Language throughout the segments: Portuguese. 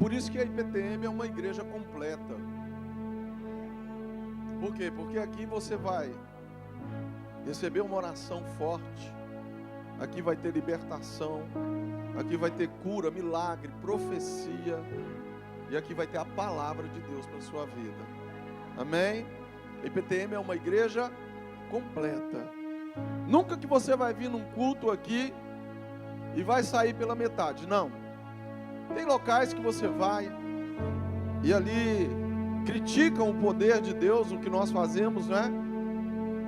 por isso que a IPTM é uma igreja completa. Por quê? Porque aqui você vai receber uma oração forte, aqui vai ter libertação, aqui vai ter cura, milagre, profecia, e aqui vai ter a palavra de Deus para a sua vida. Amém? A IPTM é uma igreja completa. Nunca que você vai vir num culto aqui e vai sair pela metade, não. Tem locais que você vai e ali criticam o poder de Deus, o que nós fazemos, né?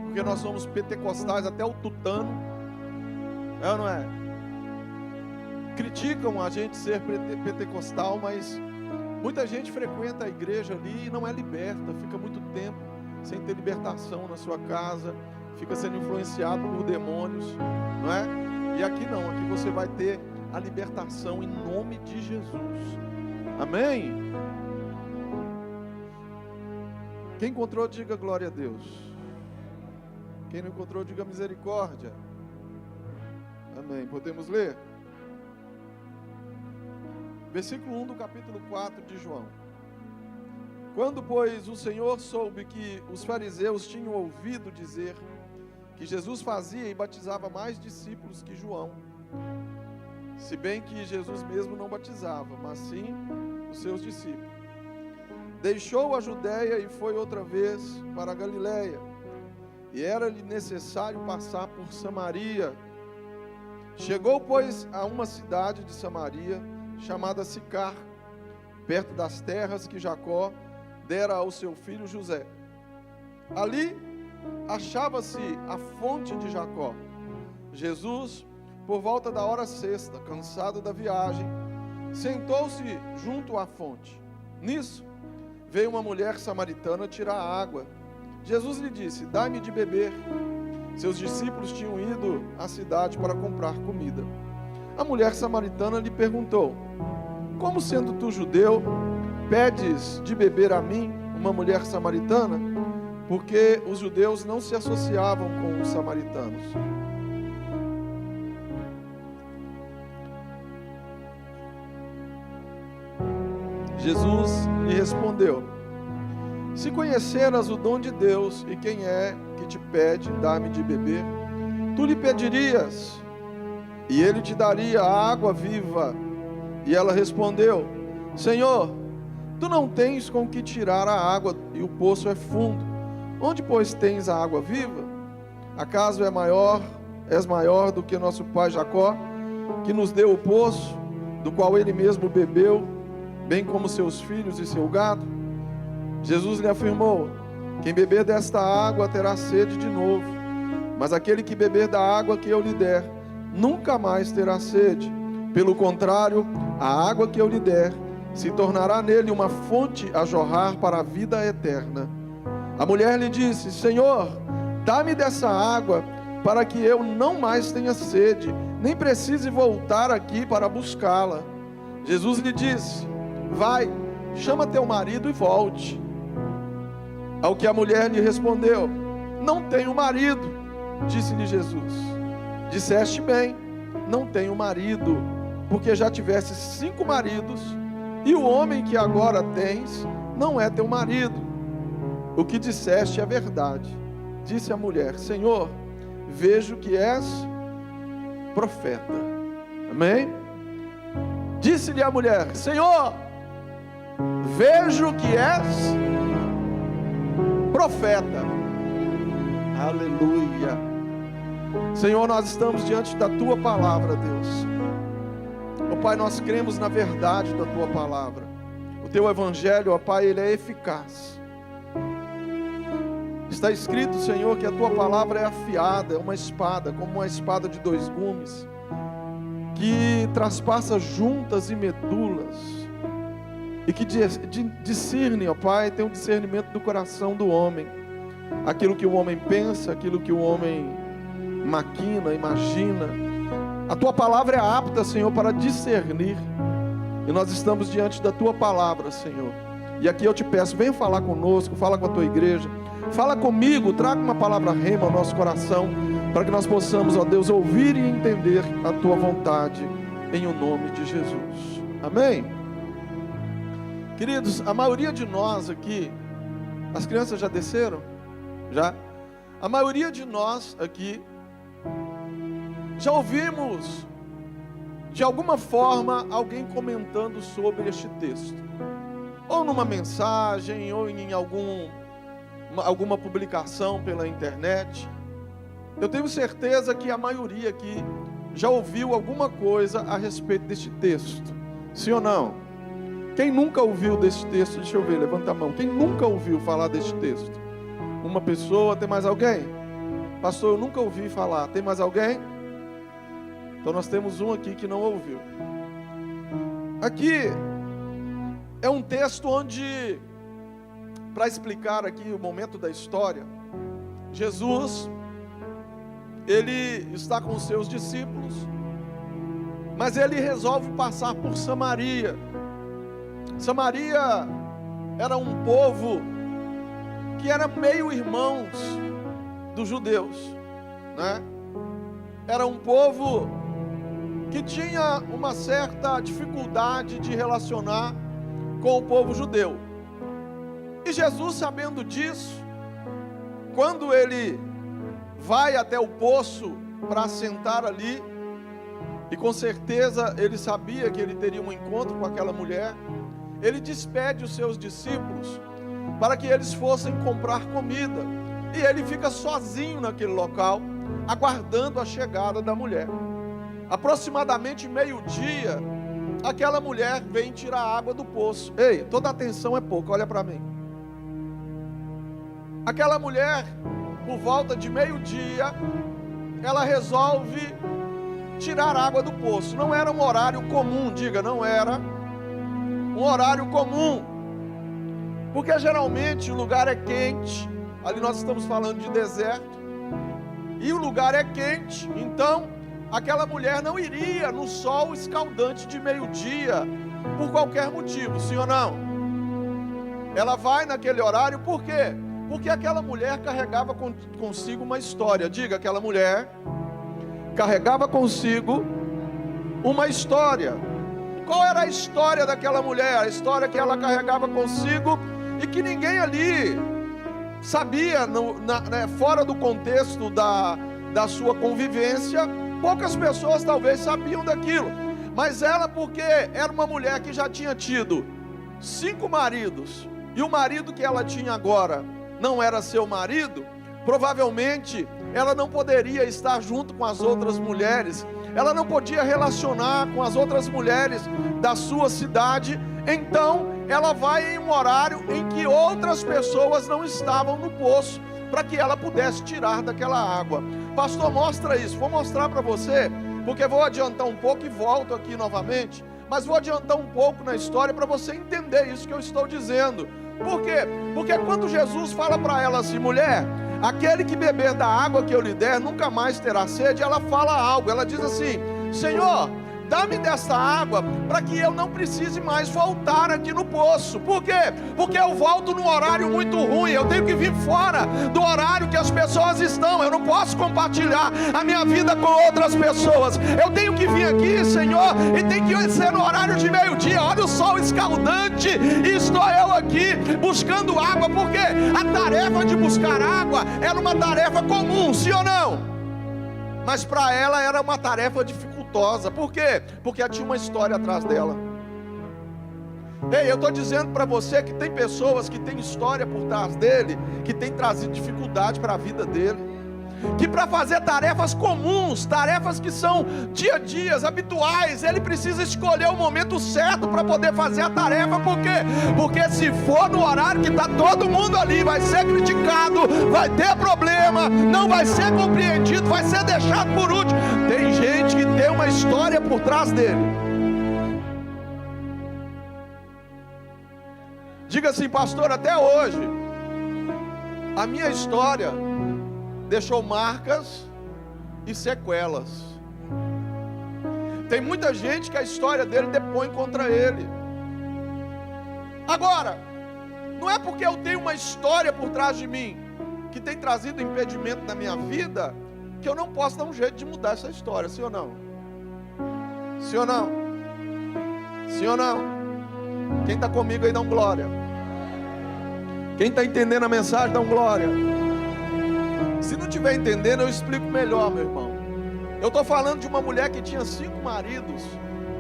Porque nós somos pentecostais até o tutano, é ou não é? Criticam a gente ser pentecostal, mas muita gente frequenta a igreja ali e não é liberta, fica muito tempo sem ter libertação na sua casa, fica sendo influenciado por demônios, não é? E aqui não, aqui você vai ter a libertação em nome de Jesus. Amém? Quem encontrou, diga glória a Deus. Quem não encontrou, diga misericórdia. Amém. Podemos ler? Versículo 1 do capítulo 4 de João. Quando, pois, o Senhor soube que os fariseus tinham ouvido dizer que Jesus fazia e batizava mais discípulos que João, se bem que Jesus mesmo não batizava, mas sim os seus discípulos, deixou a Judéia e foi outra vez para a Galiléia, e era-lhe necessário passar por Samaria. Chegou, pois, a uma cidade de Samaria, chamada Sicar, perto das terras que Jacó dera ao seu filho José. Ali achava-se a fonte de Jacó. Jesus, por volta da hora sexta, cansado da viagem, sentou-se junto à fonte. Nisso, veio uma mulher samaritana tirar água. Jesus lhe disse: dá-me de beber. Seus discípulos tinham ido à cidade para comprar comida. A mulher samaritana lhe perguntou: como sendo tu judeu, pedes de beber a mim, uma mulher samaritana? Porque os judeus não se associavam com os samaritanos. Jesus lhe respondeu: se conheceras o dom de Deus e quem é que te pede, dá-me de beber, tu lhe pedirias, e ele te daria a água viva. E ela respondeu: Senhor, tu não tens com que tirar a água, e o poço é fundo. Onde, pois, tens a água viva? Acaso és maior do que nosso pai Jacó, que nos deu o poço, do qual ele mesmo bebeu, bem como seus filhos e seu gado? Jesus lhe afirmou: quem beber desta água terá sede de novo, mas aquele que beber da água que eu lhe der, nunca mais terá sede. Pelo contrário, a água que eu lhe der se tornará nele uma fonte a jorrar para a vida eterna. A mulher lhe disse: Senhor, dá-me dessa água, para que eu não mais tenha sede, nem precise voltar aqui para buscá-la. Jesus lhe disse: vai, chama teu marido e volte. Ao que a mulher lhe respondeu: não tenho marido. Disse-lhe Jesus: disseste bem, não tenho marido, porque já tiveste 5 maridos, e o homem que agora tens não é teu marido. O que disseste é verdade. Disse a mulher: Senhor, vejo que és profeta. Amém? Disse-lhe a mulher: Senhor, vejo que és profeta. Aleluia. Senhor, nós estamos diante da tua palavra, Deus. Ó Pai, nós cremos na verdade da tua palavra. O teu evangelho, ó Pai, ele é eficaz. Está escrito, Senhor, que a tua palavra é afiada, é uma espada, como uma espada de 2 gumes, que traspassa juntas e medulas, e que discerne, ó Pai, tem um discernimento do coração do homem, aquilo que o homem pensa, aquilo que o homem maquina, imagina. A tua palavra é apta, Senhor, para discernir, e nós estamos diante da tua palavra, Senhor. E aqui eu te peço, vem falar conosco, fala com a tua igreja, fala comigo, traga uma palavra rema ao nosso coração, para que nós possamos, ó Deus, ouvir e entender a tua vontade, em o nome de Jesus. Amém? Queridos, a maioria de nós aqui, as crianças já desceram? Já? A maioria de nós aqui já ouvimos de alguma forma alguém comentando sobre este texto, ou numa mensagem, ou em alguma publicação pela internet. Eu tenho certeza que a maioria aqui já ouviu alguma coisa a respeito deste texto, sim ou não? Quem nunca ouviu desse texto? Deixa eu ver, levanta a mão. Quem nunca ouviu falar deste texto? Uma pessoa, tem mais alguém? Pastor, eu nunca ouvi falar, tem mais alguém? Então nós temos um aqui que não ouviu. Aqui é um texto onde, para explicar aqui o momento da história, Jesus, ele está com os seus discípulos, mas ele resolve passar por Samaria. Samaria era um povo que era meio irmãos dos judeus, né? Era um povo que tinha uma certa dificuldade de relacionar com o povo judeu. E Jesus, sabendo disso, quando ele vai até o poço para sentar ali, e com certeza ele sabia que ele teria um encontro com aquela mulher, ele despede os seus discípulos para que eles fossem comprar comida, e ele fica sozinho naquele local, aguardando a chegada da mulher. Aproximadamente meio-dia, aquela mulher vem tirar água do poço. Ei, toda atenção é pouco, olha para mim. Aquela mulher, por volta de meio-dia, ela resolve tirar água do poço. Não era um horário comum, diga, não era um horário comum, porque geralmente o lugar é quente. Ali nós estamos falando de deserto, e o lugar é quente, então aquela mulher não iria no sol escaldante de meio-dia, por qualquer motivo, sim ou não? Ela vai naquele horário, por quê? Porque aquela mulher carregava consigo uma história. Diga, aquela mulher carregava consigo uma história. Qual era a história daquela mulher? A história que ela carregava consigo e que ninguém ali sabia, fora do contexto da sua convivência. Poucas pessoas talvez sabiam daquilo, mas ela, porque era uma mulher que já tinha tido 5 maridos, e o marido que ela tinha agora não era seu marido, provavelmente ela não poderia estar junto com as outras mulheres, ela não podia relacionar com as outras mulheres da sua cidade. Então ela vai em um horário em que outras pessoas não estavam no poço, para que ela pudesse tirar daquela água. Pastor, mostra isso. Vou mostrar para você, porque vou adiantar um pouco e volto aqui novamente, mas vou adiantar um pouco na história para você entender isso que eu estou dizendo. Por quê? Porque quando Jesus fala para ela assim: mulher, aquele que beber da água que eu lhe der nunca mais terá sede, ela fala algo, ela diz assim: Senhor, dá-me desta água para que eu não precise mais voltar aqui no poço. Por quê? Porque eu volto num horário muito ruim, eu tenho que vir fora do horário que as pessoas estão, eu não posso compartilhar a minha vida com outras pessoas, eu tenho que vir aqui, Senhor, e tem que ser no horário de meio-dia. Olha o sol escaldante, e estou eu aqui buscando água, porque a tarefa de buscar água era uma tarefa comum, sim ou não? Mas para ela era uma tarefa dificultosa. Por quê? Porque ela tinha uma história atrás dela. Ei, eu estou dizendo para você que tem pessoas que têm história por trás dele, que tem trazido dificuldade para a vida dele, que para fazer tarefas comuns, tarefas que são dia a dia, habituais, ele precisa escolher o momento certo para poder fazer a tarefa. Por quê? Porque se for no horário que está todo mundo ali, vai ser criticado, vai ter problema, não vai ser compreendido, vai ser deixado por último. Tem gente que tem uma história por trás dele. Diga assim: pastor, até hoje a minha história deixou marcas e sequelas. Tem muita gente que a história dele depõe contra ele. Agora, não é porque eu tenho uma história por trás de mim que tem trazido impedimento na minha vida, que eu não posso dar um jeito de mudar essa história, sim ou não? Sim ou não? Sim ou não? Quem está comigo aí, dá um glória. Quem está entendendo a mensagem, dá um glória. Se não estiver entendendo, eu explico melhor, meu irmão. Eu estou falando de uma mulher que tinha 5 maridos.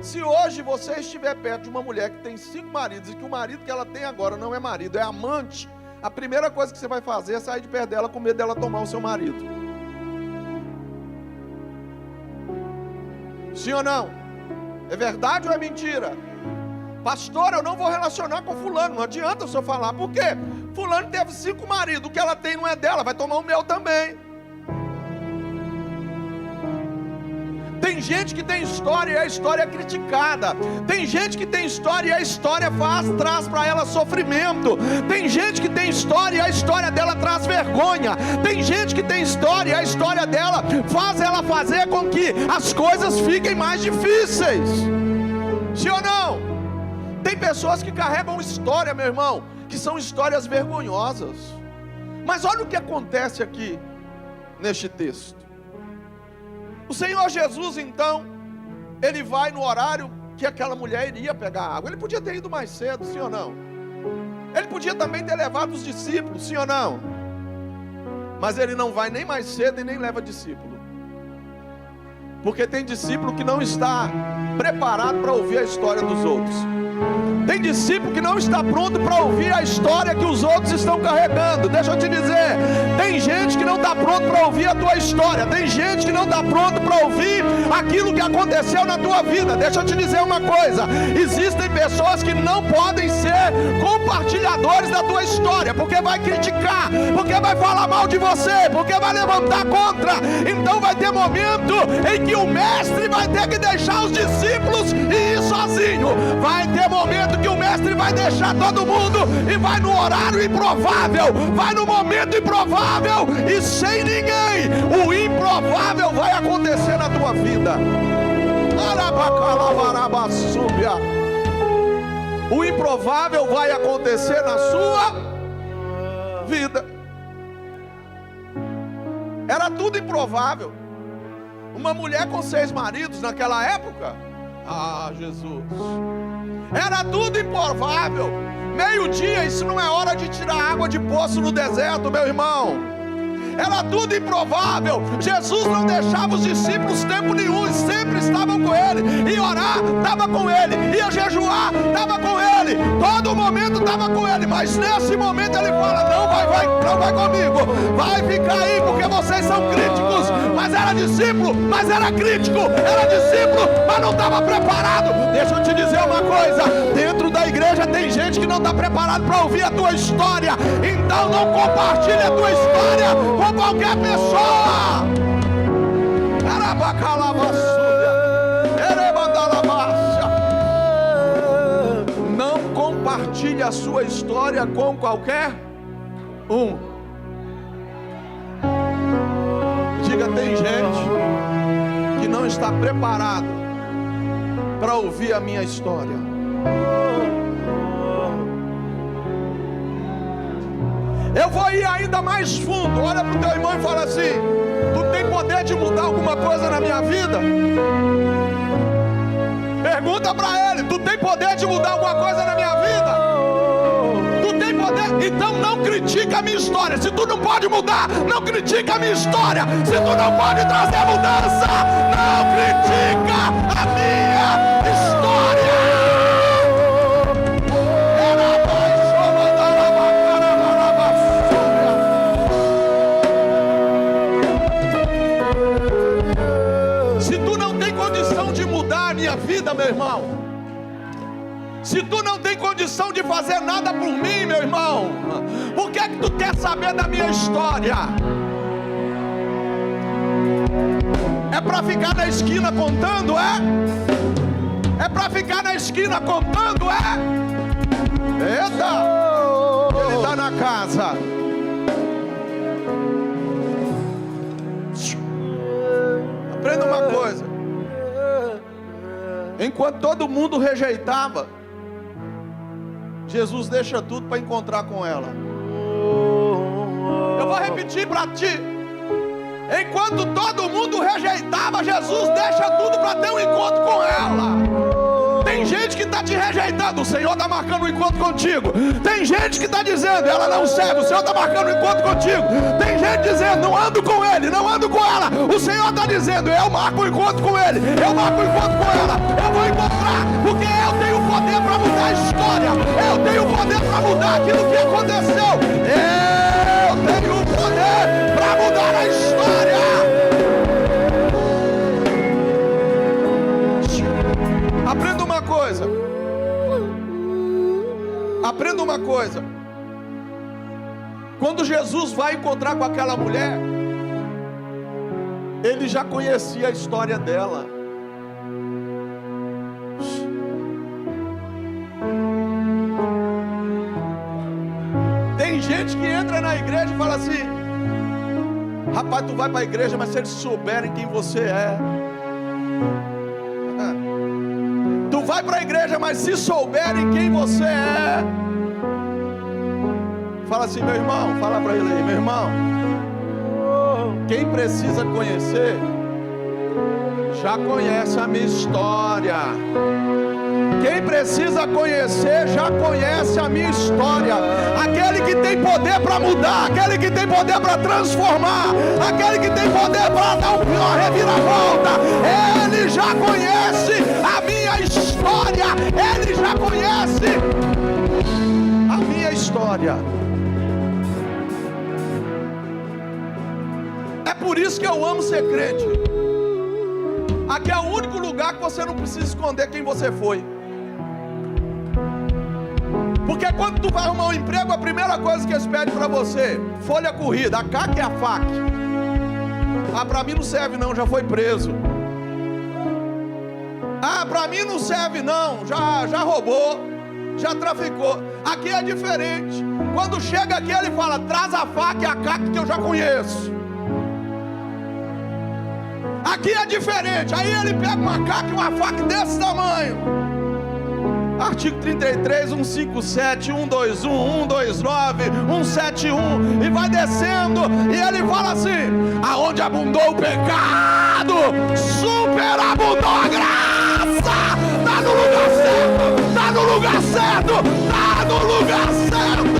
Se hoje você estiver perto de uma mulher que tem 5 maridos e que o marido que ela tem agora não é marido, é amante, a primeira coisa que você vai fazer é sair de perto dela com medo dela tomar o seu marido. Sim ou não? É verdade ou é mentira? Pastor, eu não vou relacionar com fulano. Não adianta o senhor falar. Por quê? Fulano teve 5 maridos. O que ela tem não é dela. Vai tomar o meu também. Tem gente que tem história e a história é criticada. Tem gente que tem história e a história traz para ela sofrimento. Tem gente que tem história e a história dela traz vergonha. Tem gente que tem história e a história dela faz ela fazer com que as coisas fiquem mais difíceis. Sim ou não? Tem pessoas que carregam história, meu irmão, que são histórias vergonhosas. Mas olha o que acontece aqui neste texto. O Senhor Jesus, então, ele vai no horário que aquela mulher iria pegar água. Ele podia ter ido mais cedo, sim ou não? Ele podia também ter levado os discípulos, sim ou não? Mas ele não vai nem mais cedo e nem leva discípulo. Porque tem discípulo que não está preparado para ouvir a história dos outros. Tem discípulo que não está pronto para ouvir a história que os outros estão carregando. Deixa eu te dizer, tem gente que não está pronto para ouvir a tua história. Tem gente que não está pronto para ouvir aquilo que aconteceu na tua vida. Deixa eu te dizer uma coisa, existem pessoas que não podem ser compartilhadores da tua história, porque vai criticar, porque vai falar mal de você, porque vai levantar contra. Então vai ter momento em que o mestre vai ter que deixar os discípulos e ir sozinho. Vai ter momento que o mestre vai deixar todo mundo e vai no horário improvável, vai no momento improvável e sem ninguém. O improvável vai acontecer na tua vida. O improvável vai acontecer na sua vida. Era tudo improvável. Uma mulher com 6 maridos naquela época, Jesus, era tudo improvável. Meio-dia, isso não é hora de tirar água de poço no deserto, meu irmão. Era tudo improvável. Jesus não deixava os discípulos tempo nenhum, sempre estavam com ele. Ia orar, estava com ele. Ia jejuar, estava com ele. Todo momento estava com ele. Mas nesse momento ele fala: não vai comigo, vai ficar aí, porque vocês são críticos. Mas era discípulo, mas era crítico. Era discípulo, mas não estava preparado. Deixa eu te dizer uma coisa: dentro da igreja tem gente que não está preparado para ouvir a tua história. Então não compartilhe a tua história com qualquer pessoa. Não compartilhe a sua história com qualquer um. Diga: tem gente que não está preparado para ouvir a minha história. Eu vou ir ainda mais fundo. Olha para o teu irmão e fala assim: tu tem poder de mudar alguma coisa na minha vida? Pergunta para ele: tu tem poder de mudar alguma coisa na minha vida? Tu tem poder? Então não critica a minha história. Se tu não pode mudar, não critica a minha história. Se tu não pode trazer mudança, não critica a minha história. Vida, meu irmão, se tu não tem condição de fazer nada por mim, meu irmão, por que tu quer saber da minha história? É para ficar na esquina contando, é? É para ficar na esquina contando, é? Eita, ele está na casa. Aprenda uma coisa: enquanto todo mundo rejeitava, Jesus deixa tudo para encontrar com ela. Eu vou repetir para ti: enquanto todo mundo rejeitava, Jesus deixa tudo para ter um encontro com ela. Tem gente que está te rejeitando, o Senhor está marcando um encontro contigo. Tem gente que está dizendo, ela não serve, o Senhor está marcando um encontro contigo. Tem gente dizendo, não ando com ele, não ando com ela. O Senhor está dizendo, eu marco um encontro com ele, eu marco um encontro com ela, eu vou encontrar, porque eu tenho poder para mudar a história, eu tenho poder para mudar aquilo que aconteceu, eu tenho poder para mudar a história. Aprenda uma coisa. Aprenda uma coisa. Quando Jesus vai encontrar com aquela mulher, ele já conhecia a história dela. Tem gente que entra na igreja e fala assim: rapaz, tu vai para a igreja, mas se eles souberem quem você é. Tu vai para a igreja, mas se souberem quem você é. Fala assim, meu irmão, fala para ele aí, meu irmão. Quem precisa conhecer, já conhece a minha história. Quem precisa conhecer, já conhece a minha história. Aquele que tem poder para mudar, aquele que tem poder para transformar, aquele que tem poder para dar uma reviravolta, ele já conhece a minha história. Ele já conhece a minha história. É por isso que eu amo ser crente. Aqui é o único lugar que você não precisa esconder quem você foi. Porque quando tu vai arrumar um emprego, a primeira coisa que eles pedem para você, folha corrida, a CAC e a FAC. Ah, para mim não serve não, já foi preso. Ah, para mim não serve não, já roubou, já traficou. Aqui é diferente. Quando chega aqui ele fala, traz a FAC e a CAC que eu já conheço. Aqui é diferente. Aí ele pega uma CAC e uma FAC desse tamanho. Artigo 33, 157, 121, 129, 171, e vai descendo, e ele fala assim: aonde abundou o pecado, superabundou a graça. Tá no lugar certo, tá no lugar certo, tá no lugar certo.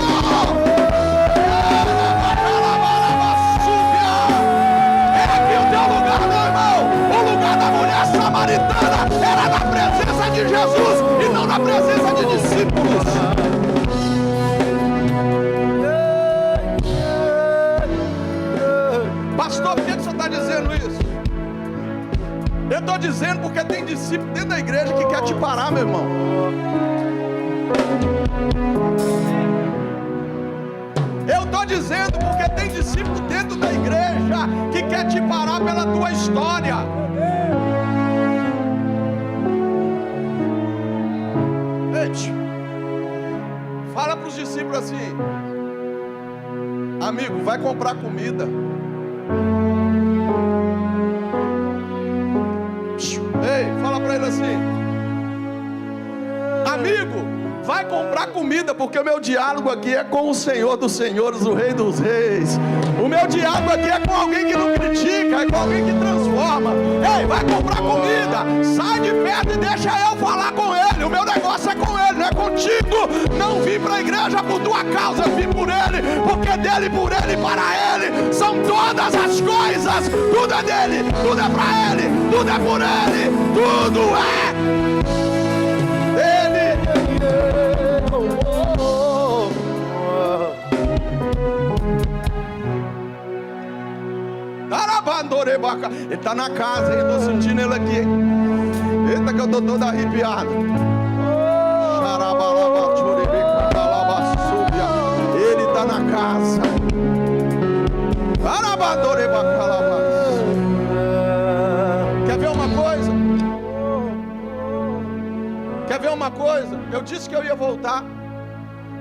É aqui o teu lugar, meu irmão. O lugar da mulher samaritana era na presença de Jesus e não na presença de discípulos. Pastor, por que o senhor está dizendo isso? Eu estou dizendo porque tem discípulo dentro da igreja que quer te parar, meu irmão. Eu estou dizendo porque tem discípulo dentro da igreja que quer te parar pela tua história. Fala para os discípulos assim: amigo, vai comprar comida. Ei, fala para ele assim: amigo, vai comprar comida, porque o meu diálogo aqui é com o Senhor dos Senhores, o Rei dos Reis. O meu diálogo aqui é com alguém que não critica, é com alguém que transforma. Ei, vai comprar comida, sai de perto e deixa eu falar com ele. O meu negócio é com ele, não é contigo. Não vim para a igreja por tua causa, eu vim por ele, porque dele, por ele, para ele são todas as coisas. Tudo é dele, tudo é para ele, tudo é por ele, tudo é dele. Ele está na casa, eu estou sentindo ele aqui. Eita, que eu estou todo arrepiado. Ele está na casa. Quer ver uma coisa? Quer ver uma coisa? Eu disse que eu ia voltar.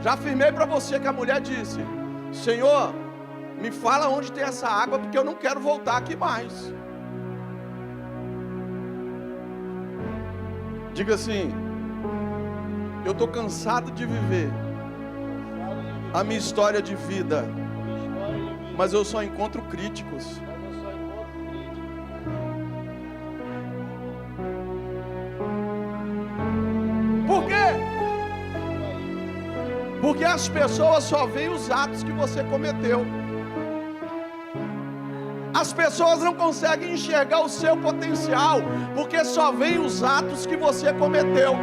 Já afirmei para você que a mulher disse: Senhor, me fala onde tem essa água, porque eu não quero voltar aqui mais. Diga assim: eu estou cansado de viver a minha história de vida, mas eu só encontro críticos. Por quê? Porque as pessoas só veem os atos que você cometeu. As pessoas não conseguem enxergar o seu potencial, porque só veem os atos que você cometeu.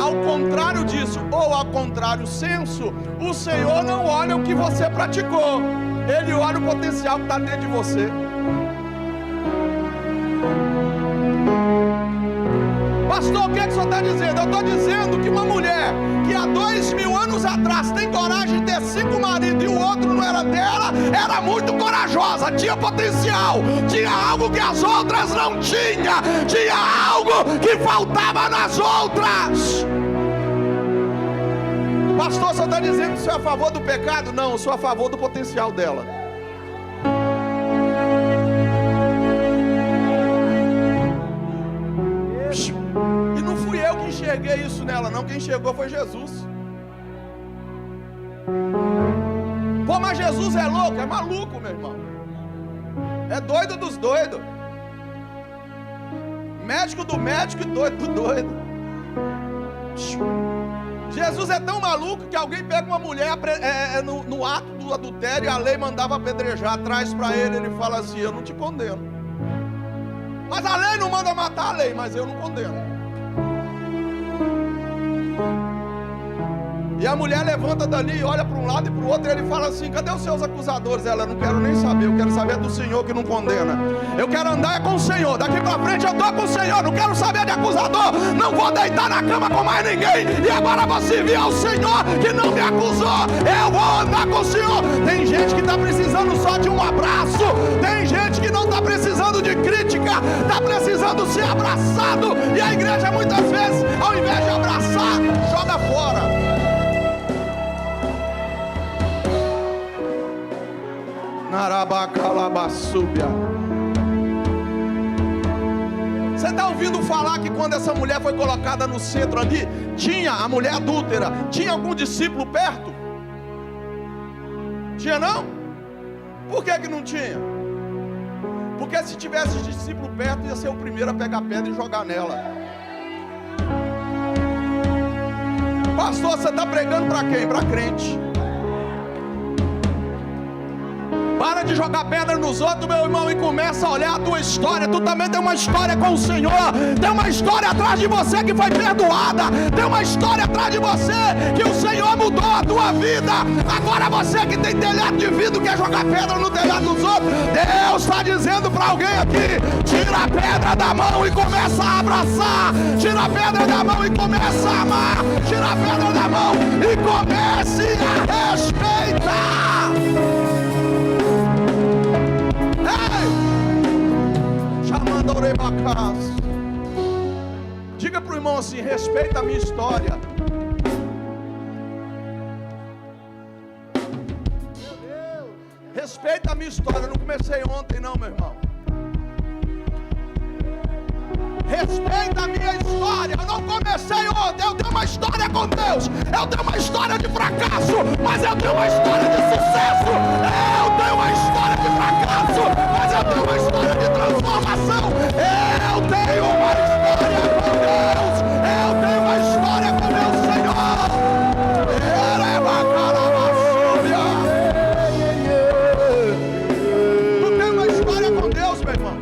Ao contrário disso, ou ao contrário senso, o Senhor não olha o que você praticou, Ele olha o potencial que está dentro de você. Pastor, o que é que o senhor está dizendo? Eu estou dizendo que uma mulher que há 2000 anos atrás tem coragem de ter 5 maridos e o outro não era dela, era muito corajosa, tinha potencial, tinha algo que as outras não tinham, tinha algo que faltava nas outras. Pastor, o senhor está dizendo que o senhor é a favor do pecado? Não, eu sou a favor do potencial dela. Enxerguei isso nela, não. Quem enxergou foi Jesus. Pô, mas Jesus é louco, é maluco, meu irmão. É doido dos doidos. Médico do médico e doido do doido. Jesus é tão maluco que alguém pega uma mulher no ato do adultério e a lei mandava apedrejar, traz para ele, ele fala assim: eu não te condeno. Mas a lei não manda matar a lei, mas eu não condeno. E a mulher levanta dali, olha para um lado e para o outro, e ele fala assim: cadê os seus acusadores? Ela: não quero nem saber, eu quero saber do Senhor que não condena. Eu quero andar com o Senhor, daqui para frente eu estou com o Senhor, não quero saber de acusador, não vou deitar na cama com mais ninguém, e agora vou servir ao Senhor que não me acusou, eu vou andar com o Senhor. Tem gente que está precisando só de um abraço, tem gente que não está precisando de crítica, está precisando ser abraçado, e a igreja muitas vezes, ao invés de abraçar, joga fora. Narabacalabassúbia. Você está ouvindo falar que quando essa mulher foi colocada no centro ali, tinha a mulher adúltera, tinha algum discípulo perto? Tinha não? Por que não tinha? Porque se tivesse discípulo perto, ia ser o primeiro a pegar pedra e jogar nela. Pastor, você está pregando para quem? Para crente. Para de jogar pedra nos outros, meu irmão, e começa a olhar a tua história. Tu também tem uma história com o Senhor. Tem uma história atrás de você que foi perdoada. Tem uma história atrás de você que o Senhor mudou a tua vida. Agora você que tem telhado de vidro quer jogar pedra no telhado dos outros. Deus está dizendo para alguém aqui: tira a pedra da mão e começa a abraçar. Tira a pedra da mão e começa a amar. Tira a pedra da mão e comece a respeitar. Diga para o irmão assim: respeita a minha história. Respeita a minha história. Eu não comecei ontem não, meu irmão. Respeita a minha história. Eu não comecei ontem. Eu tenho uma história com Deus. Eu tenho uma história de fracasso, mas eu tenho uma história de sucesso. Eu tenho uma história de fracasso, mas eu tenho uma história de transformação. Eu tenho uma história com Deus. Eu tenho uma história com meu Senhor. Tu tem uma história com Deus, meu irmão.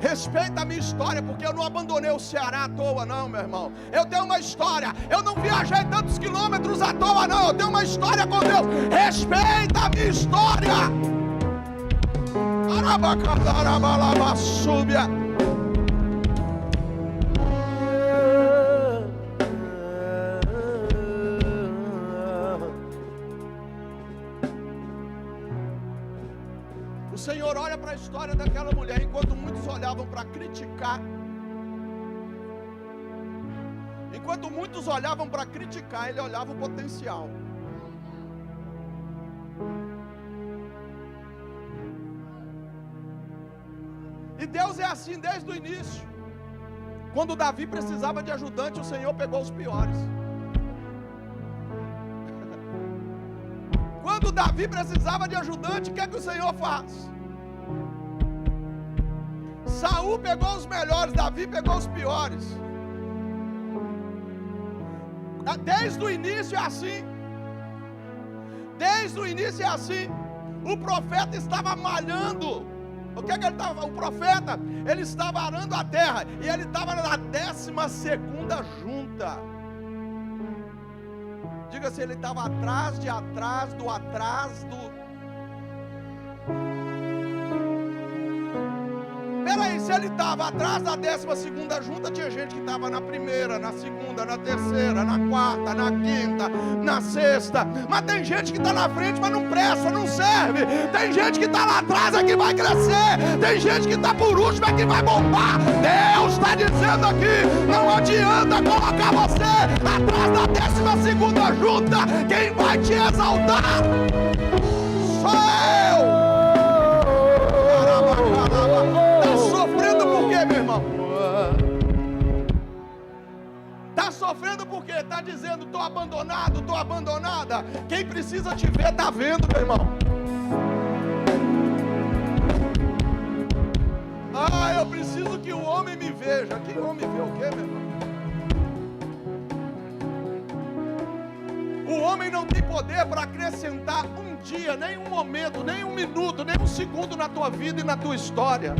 Respeita a minha história, porque eu não abandonei o Ceará à toa não, meu irmão. Eu tenho uma história. Eu não viajei tantos quilômetros à toa não. Eu tenho uma história com Deus. Respeita a minha história. Arabacadarabalabasúbia. O Senhor olha para a história daquela mulher, enquanto muitos olhavam para criticar. Enquanto muitos olhavam para criticar, Ele olhava o potencial. E Deus é assim desde o início. Quando Davi precisava de ajudante, o Senhor pegou os piores. Quando Davi precisava de ajudante, o que é que o Senhor faz? Saul pegou os melhores, Davi pegou os piores. Desde o início é assim. Desde o início é assim. O profeta estava malhando. O que é que ele estava? O profeta, ele estava arando a terra. E ele estava na 12ª junta. Diga se ele estava atrás do. Peraí, se ele estava atrás da 12ª junta, tinha gente que estava na primeira, na segunda, na terceira, na quarta, na quinta, na sexta. Mas tem gente que está na frente, mas não presta, não serve. Tem gente que está lá atrás, é que vai crescer. Tem gente que está por último, é que vai bombar. Deus está dizendo aqui, não adianta colocar você atrás da 12ª junta. Quem vai te exaltar sou eu. Sofrendo por quê, meu irmão? Está sofrendo por quê? Está dizendo, estou abandonado, estou abandonada. Quem precisa te ver, está vendo, meu irmão. Ah, eu preciso que o homem me veja. Que homem vê o quê, meu irmão? O homem não tem poder para acrescentar um dia, nem um momento, nem um minuto, nem um segundo na tua vida e na tua história.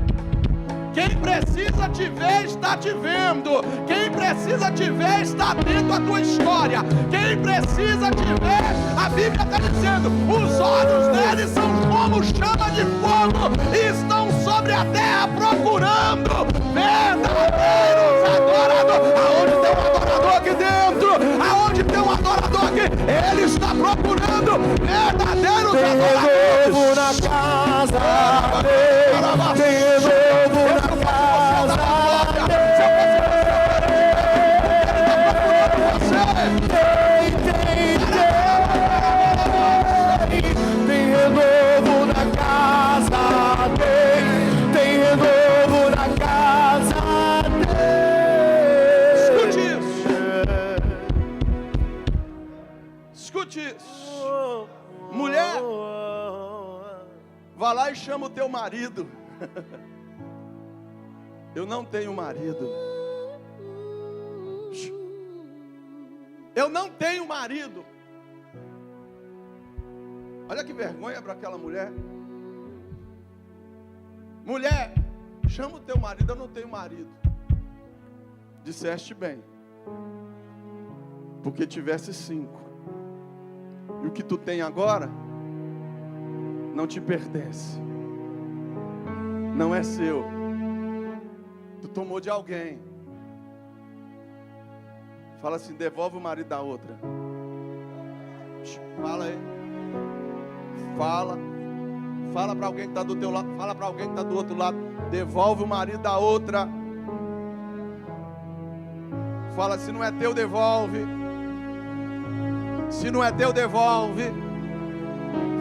Quem precisa te ver está te vendo. Quem precisa te ver está dentro da tua história. Quem precisa te ver, a Bíblia está dizendo, os olhos deles são como chama de fogo e estão sobre a terra procurando verdadeiros adoradores. Aonde tem um adorador aqui dentro? Aonde tem um adorador aqui? Ele está procurando verdadeiros adoradores. Tem novo na casa, tem novo na casa. Tem renovo na casa, tem renovo na casa. Escute isso. Escute isso. Mulher, vá lá e chama o teu marido. Eu não tenho marido. Eu não tenho marido. Olha que vergonha para aquela mulher. Mulher, chama o teu marido. Eu não tenho marido. Disseste bem, porque tivesse 5. E o que tu tem agora não te pertence. Não é seu. Tu tomou de alguém. Fala assim, devolve o marido da outra. Fala aí. Fala para alguém que está do teu lado. Fala para alguém que está do outro lado. Devolve o marido da outra. Fala, se não é teu, devolve. Se não é teu, devolve.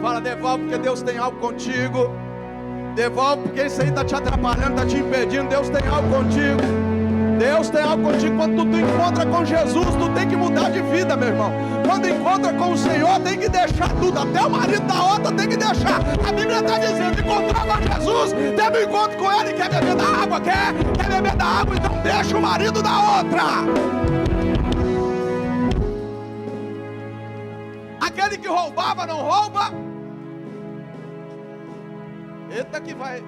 Fala, devolve porque Deus tem algo contigo. Devolve porque isso aí está te atrapalhando, está te impedindo. Deus tem algo contigo. Deus tem algo contigo. Quando tu encontra com Jesus, tu tem que mudar de vida, meu irmão. Quando encontra com o Senhor, tem que deixar tudo. Até o marido da outra tem que deixar. A Bíblia está dizendo, encontrar com Jesus, teve um encontro com ele, quer beber da água, quer beber da água, então deixa o marido da outra. Aquele que roubava, não rouba. Eita que vai